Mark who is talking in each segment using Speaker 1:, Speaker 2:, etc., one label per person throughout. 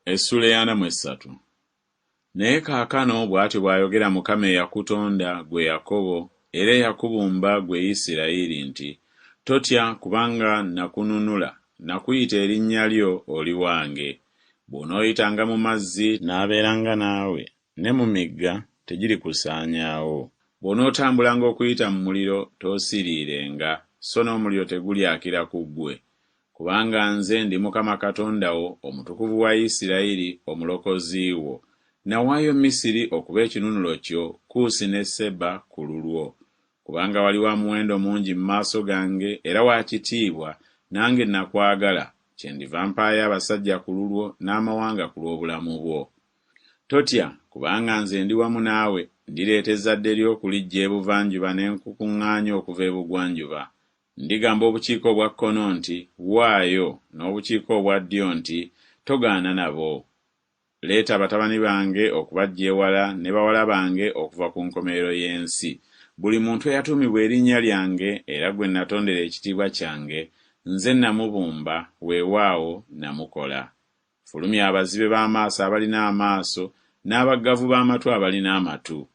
Speaker 1: Essuula ya 43. Naye kaakano bw'atyo bw'ayogera Mukama eyakutonda ggwe Yakobo era eyakubumba ggwe Isirayiri nti, totya kubanga nakununula, nakuyita erinnya lyo oli wange. Bw'onooyitanga mu mazzi n'abeeranga naawe, ne mu migga tegirikusaanyaawo. Bw'onootambulanga okuyita mu muliro toosiriirenga, so n'omuliro tegulyakira ku ggwe. Kubanga nze ndi Mukama Katonda wo, omutukuvu wa Isirayiri, omulokozi wo. Nawaayo Misiri okuba ekinunulo kyo, Kuusi ne Seba ku lulwo. Kubanga wali wa muwendo mungi mu maaso gange era wa kitiibwa, nange nakwagala, kyendiva mpaayo abasajja ku lulwo n'amawanga ku lw'obulamu bwo. Totya kubanga nze ndi wamu naawe, ndireeta ezzadde lyo okulijja ebuvanjuba n'enkukuŋŋaanya okuva ebugwanjuba. Ndigamba obukiiko obwa kkono nti, waayo, n'obukiiko obwa ddyo nti, togaana nabo. Leeta batabani bange okubaggya ewala ne bawala bange okuva ku nkomerero y'ensi. Buli muntu eyatumibwa erinnya lyange era gwe natondera ekitiibwa kyange, nze namubumba, weewaawo namukola. Fulumya abazibe b'amaaso abalina amaaso, n'abaggavu b'amatu abalina amatu.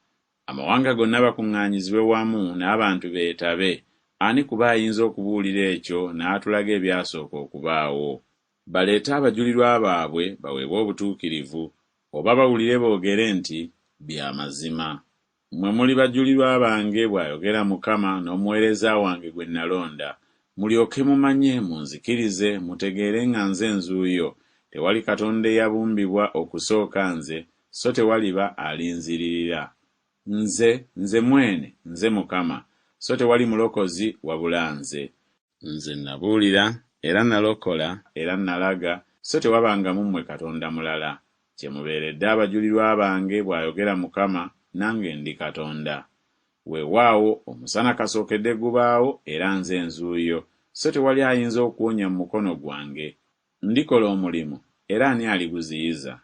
Speaker 1: Amawanga gonna bakuŋŋaanyizibwe wamu n'abantu beetabe. Ani kuba ayinza okubuulira ekyo n'atulaga ebyasooka okubaawo? Baleete abajulirwa baabwe baweebwe obutuukirivu, oba bawulire boogere nti bya mazima. Mmwe muli bajulirwa bange, bw'ayogera Mukama, n'omuweereza wange gwe nalonda. Mulyoke mumanye, munzikirize, mutegeere nga nze nzuuyo. Tewali Katonda eyabumbibwa okusooka nze, so tewaliba alinziririra. Nze mwene, nze Mukama, so tewali mulokozi wabula nze. Nze nabuulira era nalokola era nalaga, so tewabangamu mmwe Katonda mulala. Kyemubeeredde abajulirwa bange, bw'ayogera Mukama, nange ndi Katonda. Weewaawo omusana kasookedde gubaawo era nze nzuuyo, so tewali ayinza okuwonya mu mukono gwange. Ndikola omulimu era ani aliguziyiza?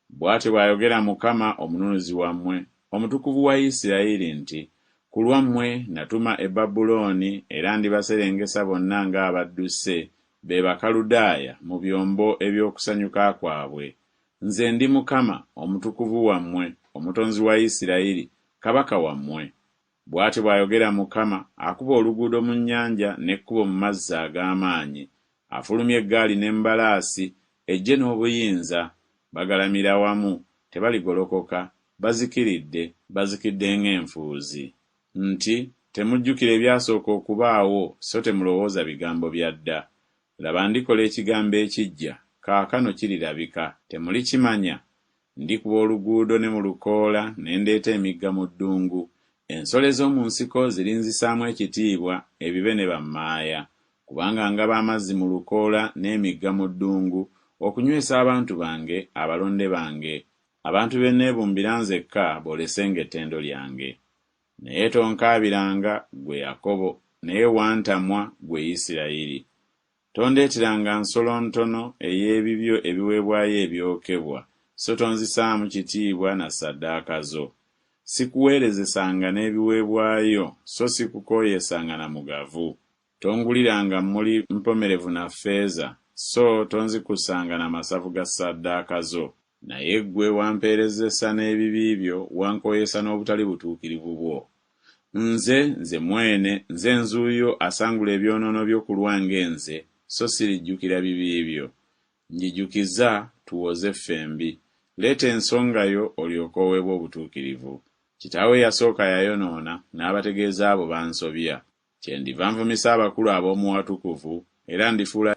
Speaker 1: Bw'atyo bw'ayogera Mukama, omununuzi wammwe, omutukuvu wa Isirayiri nti, ku lwammwe natuma e Babulooni era ndibaserengesa bonna ng'abadduse, be Bakaludaaya, mu byombo eby'okusanyuka kwabwe. Nze ndi Mukama, omutukuvu wammwe, omutonzi wa Isirayiri, kabaka wammwe. Bw'atyo bw'ayogera Mukama, akuba oluguudo mu nnyanja n'ekkubo mu mazzi ag'amaanyi. Afulumya eggaali n'embalaasi, eggye n'obuyinza. Bagalamira wamu, tebaligolokoka, bazikidde ng'enfuuzi. Nti, temujjukira ebyasooka okubaawo, so temulowooza bigambo bya dda. Laba ndikola ekigambo ekiggya, kaakano kirirabika, temulikimanya. Ndikuba oluguudo ne mu lukoola, ne ndeeta emigga mu ddungu. Ensolo ez'omu nsiko zirinzisaamu ekitiibwa, ebibe ne bammaaya. Kubanga ngaba amazzi mu lukoola n'emigga mu ddungu, okunywesa abantu bange, abalonde bange. Abantu be neebumbira nzekka boolesenga ettendo lyange. Naye tonkaabiranga, ggwe Yakobo, naye wantamwa, ggwe Isirayiri. Tondeeteranga nsolo ntono ey'ebibyo ebiweebwayo ebyokebwa, so tonzisaamu kitiibwa na ssaddaaka zo. Sikuweerezesanga n'ebiweebwayo, so sikukooyesanga na mugavu. Tonguliranga mmuli mpomerevu na ffeeza, so tonzikusanga na masavu ga ssaddaaka zo. Naye ggwe wampeerezesa n'ebibi byo, wankooyesa n'obutali butuukirivu bwo. Nze mwene, nze nzuuyo asangula ebyonoono byo ku lwange nze, so sirijjukira bibi byo. Njijjukiza tuwoze ffembi. Leeta ensonga yo olyoke oweebwe obutuukirivu. Kitaawe yasooka yayonoona, n'abategeeza abo bansobya. Kyendiva nvumisa abakulu ab'omu watukuvu, era ndifuula